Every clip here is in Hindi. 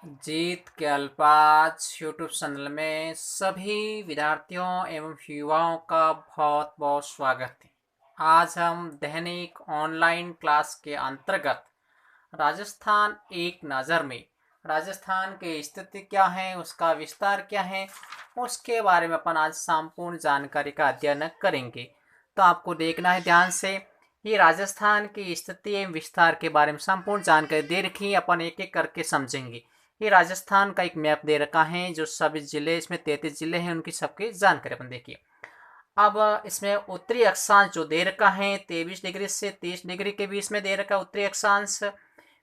जीत के अल्पाज यूट्यूब चैनल में सभी विद्यार्थियों एवं युवाओं का बहुत बहुत स्वागत है। आज हम दैनिक ऑनलाइन क्लास के अंतर्गत राजस्थान एक नज़र में राजस्थान की स्थिति क्या है, उसका विस्तार क्या है, उसके बारे में अपन आज संपूर्ण जानकारी का अध्ययन करेंगे। तो आपको देखना है ध्यान से। ये राजस्थान की स्थिति एवं विस्तार के बारे में संपूर्ण जानकारी दे रखी है, अपन एक एक करके समझेंगे। ये राजस्थान का एक मैप दे रखा है, जो सभी जिले, इसमें 33 जिले हैं, उनकी सबकी जानकारी अपन देखिए। अब इसमें उत्तरी अक्षांश जो दे रखा है 23 डिग्री से 30 डिग्री के बीच में दे रखा है उत्तरी अक्षांश।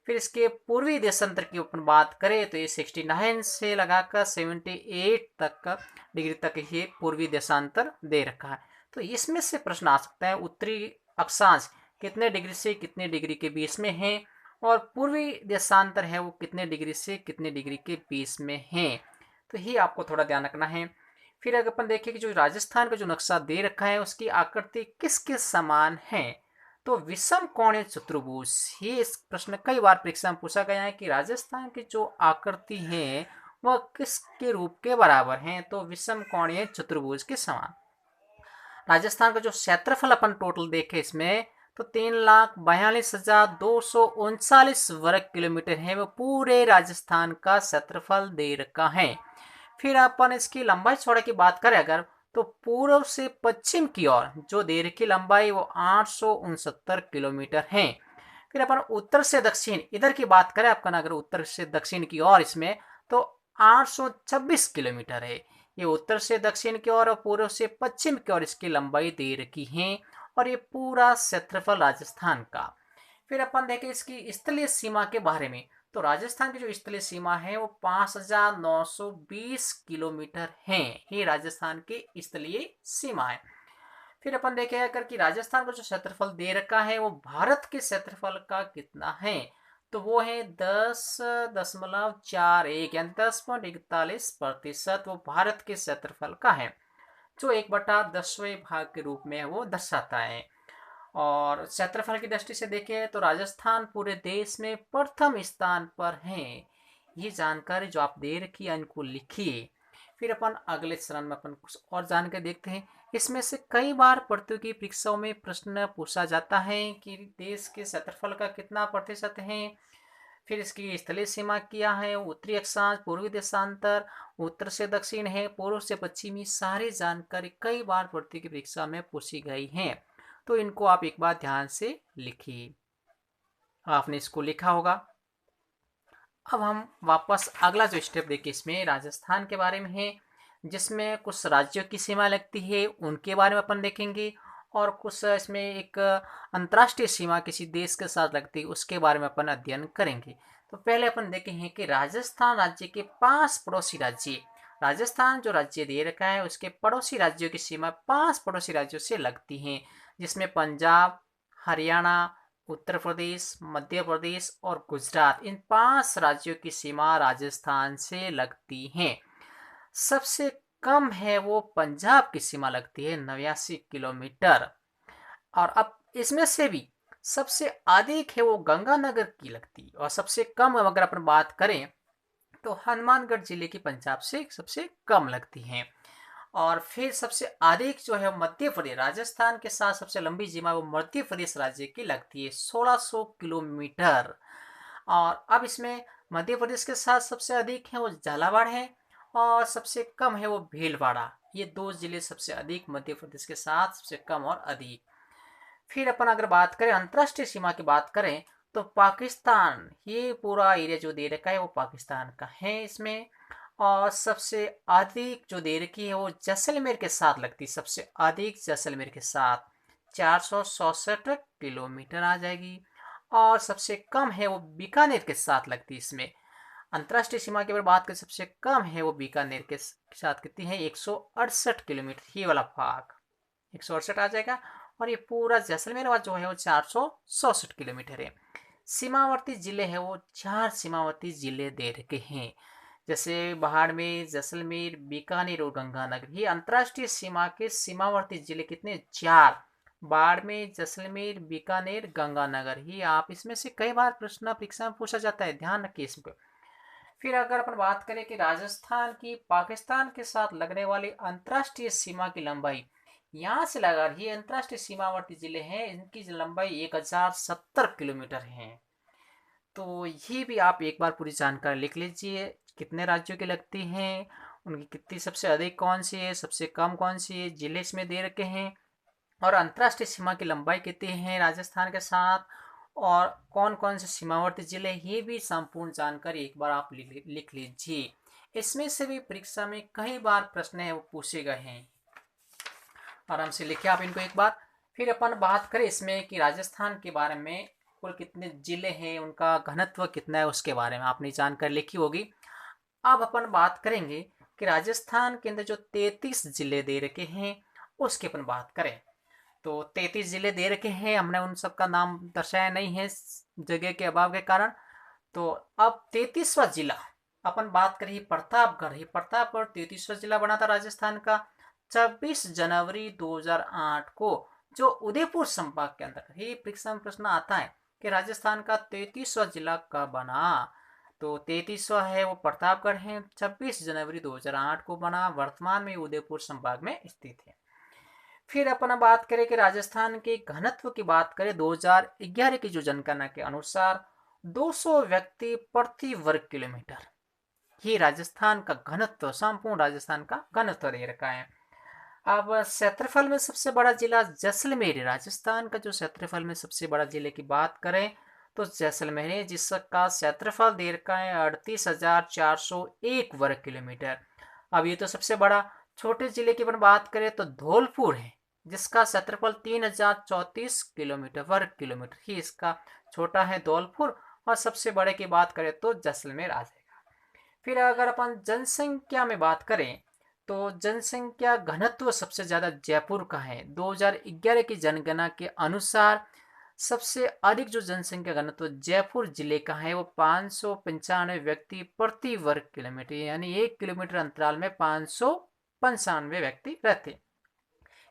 फिर इसके पूर्वी देशांतर की अपन बात करें तो ये 69 से लगाकर 78 तक डिग्री तक ये पूर्वी देशांतर दे रखा है। तो इसमें से प्रश्न आ सकता है उत्तरी अक्षांश कितने डिग्री से कितने डिग्री के बीच में है, और पूर्वी देशांतर है वो कितने डिग्री से कितने डिग्री के बीच में है। तो ये आपको थोड़ा ध्यान रखना है। फिर अगर अपन देखें कि जो राजस्थान का जो नक्शा दे रखा है उसकी आकृति किसके समान है, तो विषम कोणीय चतुर्भुज। ये इस प्रश्न कई बार परीक्षा में पूछा गया है कि राजस्थान की जो आकृति है वह किसके रूप के बराबर है, तो विषम कोणीय चतुर्भुज के समान। राजस्थान का जो क्षेत्रफल अपन टोटल देखे इसमें, तो 3,42,239 वर्ग किलोमीटर है, वो पूरे राजस्थान का क्षेत्रफल दे रखा है। फिर अपन इसकी लंबाई चौड़ाई की बात करें अगर, तो पूर्व से पश्चिम की ओर जो दे रखी लंबाई वो 869 किलोमीटर है। फिर अपन उत्तर से दक्षिण इधर की बात करें अपन, अगर उत्तर से दक्षिण की ओर इसमें, तो 826 किलोमीटर है। ये उत्तर से दक्षिण की ओर और पूर्व से पश्चिम की ओर इसकी लंबाई दे रखी है, और ये पूरा क्षेत्रफल राजस्थान का। फिर अपन देखें इसकी स्थलीय सीमा के बारे में, तो राजस्थान की जो स्थलीय सीमा है वो 5,920 किलोमीटर है। ये राजस्थान की स्थलीय सीमा है। फिर अपन देखें अगर कि राजस्थान का जो क्षेत्रफल दे रखा है वो भारत के क्षेत्रफल का कितना है, तो वो है 10.41 यानी 10.41%। वो भारत के क्षेत्रफल का है, जो 1/10वें भाग के रूप में वो दर्शाता है। और क्षेत्रफल की दृष्टि से देखें तो राजस्थान पूरे देश में प्रथम स्थान पर है। ये जानकारी जो आप दे रखी है इनको लिखिए। फिर अपन अगले चरण में अपन कुछ और जानकारी देखते हैं। इसमें से कई बार प्रतियोगी परीक्षाओं में प्रश्न पूछा जाता है कि देश के क्षेत्रफल का कितना प्रतिशत है, फिर इसकी स्थलीय सीमा क्या है, उत्तरी अक्षांश, पूर्वी देशांतर, उत्तर से दक्षिण है, पूर्व से पश्चिमी, सारी जानकारी कई बार प्रतियोगी परीक्षा में पूछी गई है। तो इनको आप एक बार ध्यान से लिखिए। आपने इसको लिखा होगा। अब हम वापस अगला जो स्टेप देखिए, इसमें राजस्थान के बारे में है, जिसमें कुछ राज्यों की सीमा लगती है उनके बारे में अपन देखेंगे, और कुछ इसमें एक अंतर्राष्ट्रीय सीमा किसी देश के साथ लगती है उसके बारे में अपन अध्ययन करेंगे। तो पहले अपन देखेंगे कि राजस्थान राज्य के 5 पड़ोसी राज्य, राजस्थान जो राज्य दे रखा है उसके पड़ोसी राज्यों की सीमा 5 पड़ोसी राज्यों से लगती हैं, जिसमें पंजाब, हरियाणा, उत्तर प्रदेश, मध्य प्रदेश और गुजरात, इन 5 राज्यों की सीमा राजस्थान से लगती हैं। सबसे कम है वो पंजाब की सीमा लगती है 89 किलोमीटर। और अब इसमें से भी सबसे अधिक है वो गंगानगर की लगती है, और सबसे कम अगर अपन बात करें तो हनुमानगढ़ जिले की पंजाब से सबसे कम लगती हैं। और फिर सबसे अधिक जो है मध्य प्रदेश, राजस्थान के साथ सबसे लंबी सीमा वो मध्य प्रदेश राज्य की लगती है 1600 किलोमीटर। और अब इसमें मध्य प्रदेश के साथ सबसे अधिक है वो झालावाड़ है, और सबसे कम है वो भीलवाड़ा। ये 2 जिले सबसे अधिक मध्य प्रदेश के साथ सबसे कम और अधिक। फिर अपन अगर बात करें अंतर्राष्ट्रीय सीमा की बात करें, तो पाकिस्तान, ये पूरा एरिया जो दे रखा है वो पाकिस्तान का है इसमें। और सबसे अधिक जो दे रखी है वो जैसलमेर के साथ लगती है, सबसे अधिक जैसलमेर के साथ 467 किलोमीटर आ जाएगी। और सबसे कम है वो बीकानेर के साथ लगती है इसमें। अंतर्राष्ट्रीय सीमा की अगर बात करें सबसे कम है वो बीकानेर के साथ कितनी है 168 किलोमीटर, ये वाला भाग 168 आ जाएगा। और ये पूरा जैसलमेर जो है वो 467 किलोमीटर है। सीमावर्ती जिले हैं वो 4 सीमावर्ती जिले दे रखे हैं, जैसे बाड़मेर, जैसलमेर, बीकानेर और गंगानगर। ये अंतर्राष्ट्रीय सीमा के सीमावर्ती जिले कितने, 4। बाड़मेर, जैसलमेर, बीकानेर, गंगानगर। ये आप इसमें से कई बार प्रश्न परीक्षा में पूछा जाता है, ध्यान रखिए इसको। फिर अगर अपन बात करें कि राजस्थान की पाकिस्तान के साथ लगने वाली अंतर्राष्ट्रीय सीमा की लंबाई, यहाँ से लगा ये अंतर्राष्ट्रीय सीमावर्ती जिले हैं, इनकी लंबाई 1070 किलोमीटर है। तो ये भी आप एक बार पूरी जानकारी लिख लीजिए, कितने राज्यों की लगती हैं, उनकी कितनी सबसे अधिक कौन सी है, सबसे कम कौन सी है, जिले इसमें दे रखे हैं, और अंतर्राष्ट्रीय सीमा की लंबाई कितनी है राजस्थान के साथ, और कौन कौन से सीमावर्ती जिले, ये भी संपूर्ण जानकारी एक बार आप लिख लीजिए। इसमें से भी परीक्षा में कई बार प्रश्न है वो पूछे गए हैं, आराम से लिखिए आप इनको एक बार। फिर अपन बात करें इसमें कि राजस्थान के बारे में कुल कितने जिले हैं, उनका घनत्व कितना है, उसके बारे में आपने जानकारी लिखी होगी। अब अपन बात करेंगे कि राजस्थान के अंदर जो 33 जिले दे रखे हैं उसकी अपन बात करें। तो 33 जिले दे रखे हैं, हमने उन सब का नाम दर्शाया नहीं है जगह के अभाव के कारण। तो अब 33वां जिला अपन बात करें प्रतापगढ़, ही प्रतापगढ़ 33वां जिला बना था राजस्थान का 26 जनवरी 2008 को, जो उदयपुर संभाग के अंदर। ही परीक्षा में प्रश्न आता है कि राजस्थान का 33वां जिला कब बना। तो 33वां है वो प्रतापगढ़ है, 26 जनवरी 2008 को बना, वर्तमान में उदयपुर संभाग में स्थित है। फिर अपन बात करें कि राजस्थान के घनत्व की बात करें 2011 की जो जनगणना के अनुसार 200 व्यक्ति प्रति वर्ग किलोमीटर, ये राजस्थान का घनत्व, संपूर्ण राजस्थान का घनत्व दे रखा है। अब क्षेत्रफल में सबसे बड़ा जिला जैसलमेर, राजस्थान का जो क्षेत्रफल में सबसे बड़ा जिले की बात करें तो जैसलमेर है, जिसका क्षेत्रफल दे रखा है 38,401 वर्ग किलोमीटर। अब ये तो सबसे बड़ा। छोटे जिले की अपन बात करें तो धौलपुर है, जिसका क्षेत्रफल 3034 किलोमीटर वर्ग किलोमीटर ही इसका छोटा है धौलपुर, और सबसे बड़े की बात करें तो जैसलमेर आ जाएगा। फिर अगर अपन जनसंख्या में बात करें तो जनसंख्या घनत्व सबसे ज़्यादा जयपुर का है। 2011 की जनगणना के अनुसार सबसे अधिक जो जनसंख्या घनत्व जयपुर जिले का है वो 595 व्यक्ति प्रति वर्ग किलोमीटर, यानी 1 किलोमीटर अंतराल में 595 व्यक्ति रहते।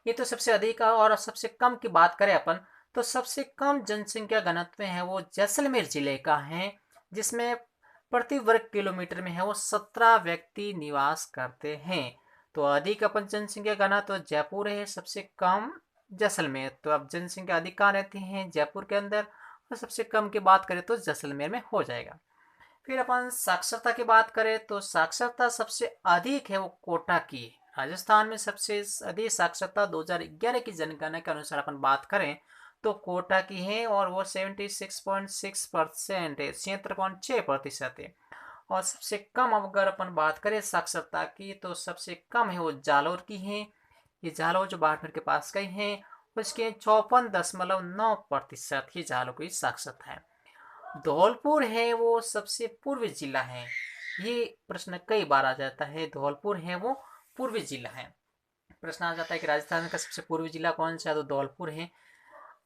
ये तो सबसे अधिक है। और सबसे कम की बात करें अपन तो सबसे कम जनसंख्या घनत्व है वो जैसलमेर जिले का है, जिसमें प्रति वर्ग किलोमीटर में है वो 17 व्यक्ति निवास करते हैं। तो अधिक अपन जनसंख्या घनत्व जयपुर है, सबसे कम जैसलमेर। तो अब जनसंख्या अधिक कहाँ रहती है, जयपुर के अंदर, और सबसे कम की बात करें तो जैसलमेर में हो जाएगा। फिर अपन साक्षरता की बात करें तो साक्षरता सबसे अधिक है वो कोटा की है। राजस्थान में सबसे अधिक साक्षरता 2011 की जनगणना के अनुसार अपन बात करें तो कोटा की है, और वो 76.6% है, 76.6% है। और सबसे कम अगर अपन बात करें साक्षरता की तो सबसे कम है वो जालौर की है, ये जालौर जो बाड़मेर के पास गई है, उसके 54.9% ही जालौर की साक्षरता है। धौलपुर है वो सबसे पूर्वी जिला है, ये प्रश्न कई बार आ जाता है, धौलपुर है वो पूर्वी जिला है। प्रश्न आ जाता है कि राजस्थान का सबसे पूर्वी जिला कौन सा है, तो धौलपुर है।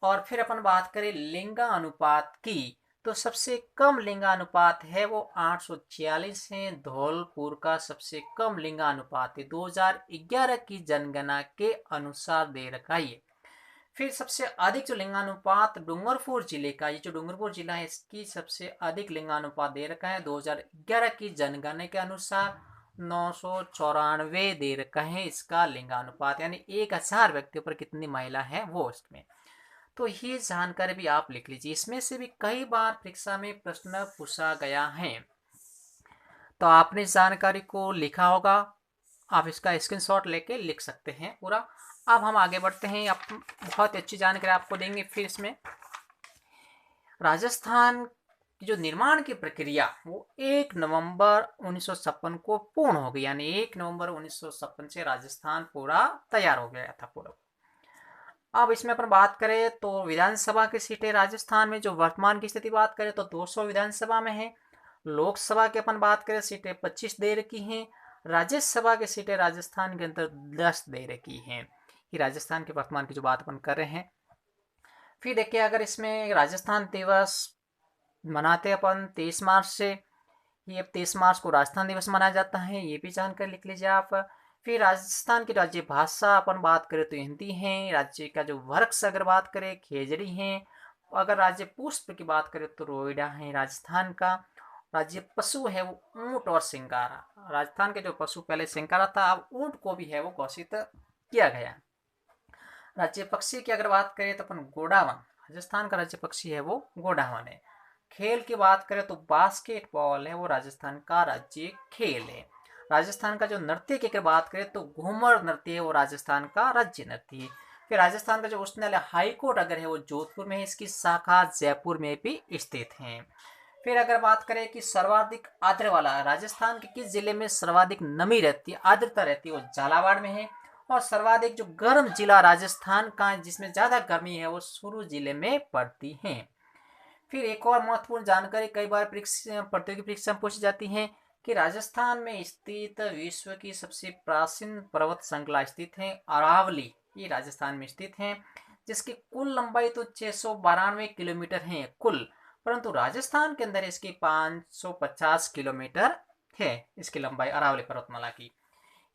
और फिर अपन बात करें लिंगानुपात की तो सबसे कम लिंगानुपात है वो 846 है, धौलपुर का सबसे कम लिंगानुपात है 2011 की जनगणना के अनुसार दे रखा है। फिर सबसे अधिक जो लिंगानुपात डूंगरपुर जिले का, ये जो डूंगरपुर जिला है इसकी सबसे अधिक लिंगानुपात दे रखा है 2011 की जनगणना के अनुसार 994 दे रखा है इसका लिंगानुपात, यानी 1000 व्यक्तियों पर कितनी महिला है वो इसमें। तो ये जानकारी भी आप लिख लीजिए, इसमें से भी कई बार परीक्षा में प्रश्न पूछा गया है। तो आपने इस जानकारी को लिखा होगा, आप इसका स्क्रीनशॉट लेके लिख सकते हैं पूरा। अब हम आगे बढ़ते हैं, आप बहुत अच्छी जानकारी आपको देंगे। फिर इसमें राजस्थान की जो निर्माण की प्रक्रिया वो 1 नवंबर 1956 को पूर्ण हो गई, यानी 1 नवंबर 1956 से राजस्थान पूरा तैयार हो गया था पूरा। अब इसमें अपन बात करें तो विधानसभा की सीटें राजस्थान में जो वर्तमान की स्थिति बात करें तो 200 विधानसभा में है। लोकसभा की अपन बात करें सीटें 25 दे रखी हैं। राज्यसभा की सीटें राजस्थान के अंदर 10 दे रखी हैं। ये राजस्थान के वर्तमान की जो बात अपन कर रहे हैं। फिर देखिए अगर इसमें राजस्थान दिवस मनाते अपन 23 मार्च से, ये 23 मार्च को राजस्थान दिवस मनाया जाता है, ये भी जानकर लिख लीजिए आप। फिर राजस्थान की राज्य भाषा अपन बात करें तो हिंदी है। राज्य का जो वृक्ष अगर बात करें खेजड़ी है। अगर राज्य पुष्प की बात करें तो रोइडा है राजस्थान का। राज्य पशु है वो ऊंट और सिंगारा। राजस्थान के जो पशु पहले सिंगारा था, अब ऊंट को भी है वो घोषित किया गया। राज्य पक्षी की अगर बात करें तो अपन गोडावन, राजस्थान का राज्य पक्षी है वो गोडावन है। खेल की बात करें तो बास्केटबॉल है वो राजस्थान का राज्य खेल है। राजस्थान का जो नृत्य की अगर बात करें तो घूमर नृत्य है वो राजस्थान का राज्य नृत्य है। फिर राजस्थान का जो उच्च न्यायालय हाईकोर्ट अगर है वो जोधपुर में है, इसकी शाखा जयपुर में भी स्थित है। फिर अगर बात करें कि सर्वाधिक आर्द्र वाला राजस्थान के किस जिले में सर्वाधिक नमी रहती है, आर्द्रता रहती है, वो झालावाड़ में है। और सर्वाधिक जो गर्म जिला राजस्थान का जिसमें ज्यादा गर्मी है वो चूरू जिले में पड़ती है। फिर एक और महत्वपूर्ण जानकारी कई बार प्रतियोगी परीक्षा में पूछी जाती है कि राजस्थान में स्थित विश्व की सबसे प्राचीन पर्वत श्रृंखला स्थित है अरावली, ये राजस्थान में स्थित है, जिसकी कुल लंबाई तो 692 किलोमीटर है कुल, परंतु राजस्थान के अंदर इसकी 550 किलोमीटर है इसकी लंबाई अरावली पर्वतमाला की।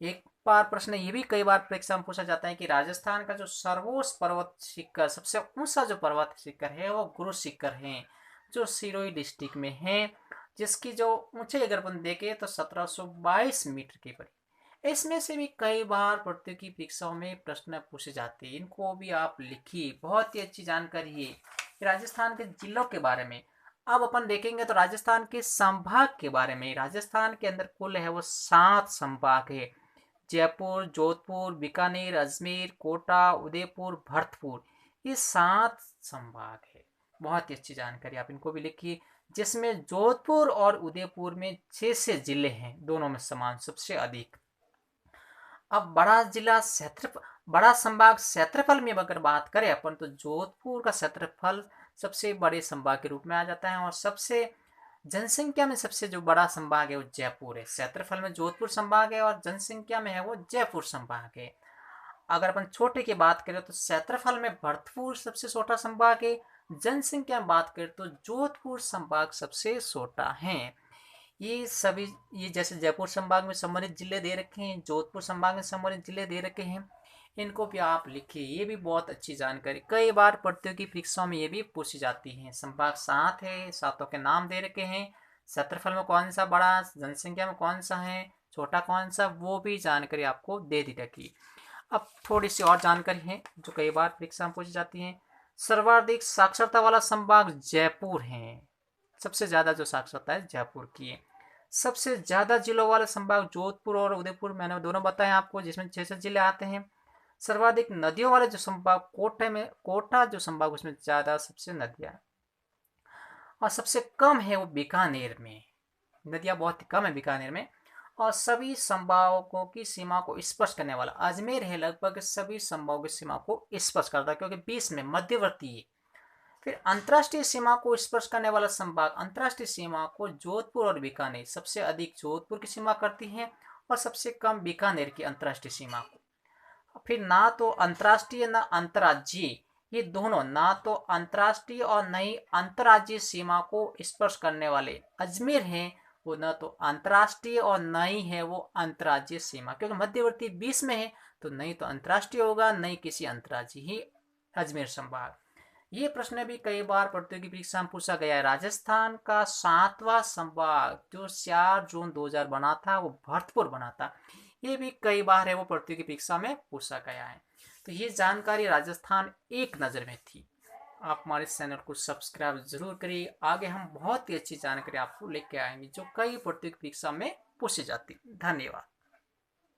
एक बार प्रश्न ये भी कई बार परीक्षा में पूछा जाता है कि राजस्थान का जो सर्वोच्च पर्वत शिखर, सबसे ऊंचा जो पर्वत शिखर है वो गुरु शिखर है, जो सिरोही डिस्ट्रिक्ट में है, जिसकी जो ऊंचाई अगर अपन देखें तो 1722 मीटर की पड़ी। इसमें से भी कई बार प्रतियोगी परीक्षाओं में प्रश्न पूछे जाते हैं, इनको भी आप लिखिए, बहुत ही अच्छी जानकारी है राजस्थान के जिलों के बारे में। अब अपन देखेंगे तो राजस्थान के संभाग के बारे में। राजस्थान के अंदर कुल है वो 7 संभाग है, जयपुर, जोधपुर, बीकानेर, अजमेर, कोटा, उदयपुर, भरतपुर, ये 7 संभाग है। बहुत ही अच्छी जानकारी, आप इनको भी लिखिए, जिसमें जोधपुर और उदयपुर में 6 जिले हैं, दोनों में समान सबसे अधिक। अब बड़ा जिला क्षेत्रफल, बड़ा संभाग क्षेत्रफल में अगर बात करें अपन तो जोधपुर का क्षेत्रफल सबसे बड़े संभाग के रूप में आ जाता है, और सबसे जनसंख्या में सबसे जो बड़ा संभाग है वो जयपुर है। क्षेत्रफल में जोधपुर संभाग है और जनसंख्या में है वो जयपुर संभाग है। अगर अपन छोटे की बात करें तो क्षेत्रफल में भरतपुर सबसे छोटा संभाग है, जनसंख्या में बात करें तो जोधपुर संभाग सबसे छोटा है। ये सभी, ये जैसे जयपुर संभाग में सम्मानित जिले दे रखे हैं, जोधपुर संभाग में सम्मानित जिले दे रखे हैं, इनको भी आप लिखिए, ये भी बहुत अच्छी जानकारी कई बार प्रतियोगी परीक्षाओं में ये भी पूछी जाती है। संभाग 7 है, 7 के नाम दे रखे हैं, क्षेत्रफल में कौन सा बड़ा, जनसंख्या में कौन सा है, छोटा कौन सा, वो भी जानकारी आपको दे दी रखी। अब थोड़ी सी और जानकारी है जो कई बार परीक्षा में पूछी जाती है। सर्वाधिक साक्षरता वाला संभाग जयपुर है, सबसे ज्यादा जो साक्षरता है जयपुर की है। सबसे ज्यादा जिलों वाले संभाग जोधपुर और उदयपुर, मैंने दोनों बताए आपको, जिसमें 6 जिले आते हैं। सर्वाधिक नदियों वाले जो संभाग कोटा जो संभाग, उसमें ज्यादा सबसे नदियां, और सबसे कम है वो बीकानेर में, नदियां बहुत ही कम है बीकानेर में। और सभी संभागों की सीमा को स्पर्श करने वाला अजमेर है, लगभग सभी संभागों की सीमा को स्पर्श करता है क्योंकि बीच में मध्यवर्ती है। फिर अंतर्राष्ट्रीय सीमा को स्पर्श करने वाला संभाग, अंतर्राष्ट्रीय सीमा को जोधपुर और बीकानेर, सबसे अधिक जोधपुर की सीमा करती है और सबसे कम बीकानेर की अंतर्राष्ट्रीय सीमा को। फिर ना तो अंतर्राष्ट्रीय ना अंतर्राज्यीय, ये दोनों ना तो अंतर्राष्ट्रीय और न ही अंतर्राज्यीय सीमा को स्पर्श करने वाले अजमेर हैं, वो न तो अंतर्राष्ट्रीय और न ही है वो अंतर्राज्यीय सीमा, क्योंकि मध्यवर्ती 20 में है, तो नहीं तो अंतर्राष्ट्रीय होगा नहीं किसी अंतर्राज्यीय ही अजमेर संभाग। ये प्रश्न भी कई बार प्रतियोगी परीक्षा में पूछा गया है। राजस्थान का 7वां संभाग जो 4 जून 2000 बना था वो भरतपुर बना था, ये भी कई बार है वो प्रतियोगी परीक्षा में पूछा गया है। तो ये जानकारी राजस्थान एक नज़र में थी। आप हमारे चैनल को सब्सक्राइब जरूर करिए, आगे हम बहुत ही अच्छी जानकारी आपको लेके आएंगे जो कई प्रतियोगी परीक्षा में पूछी जाती। धन्यवाद।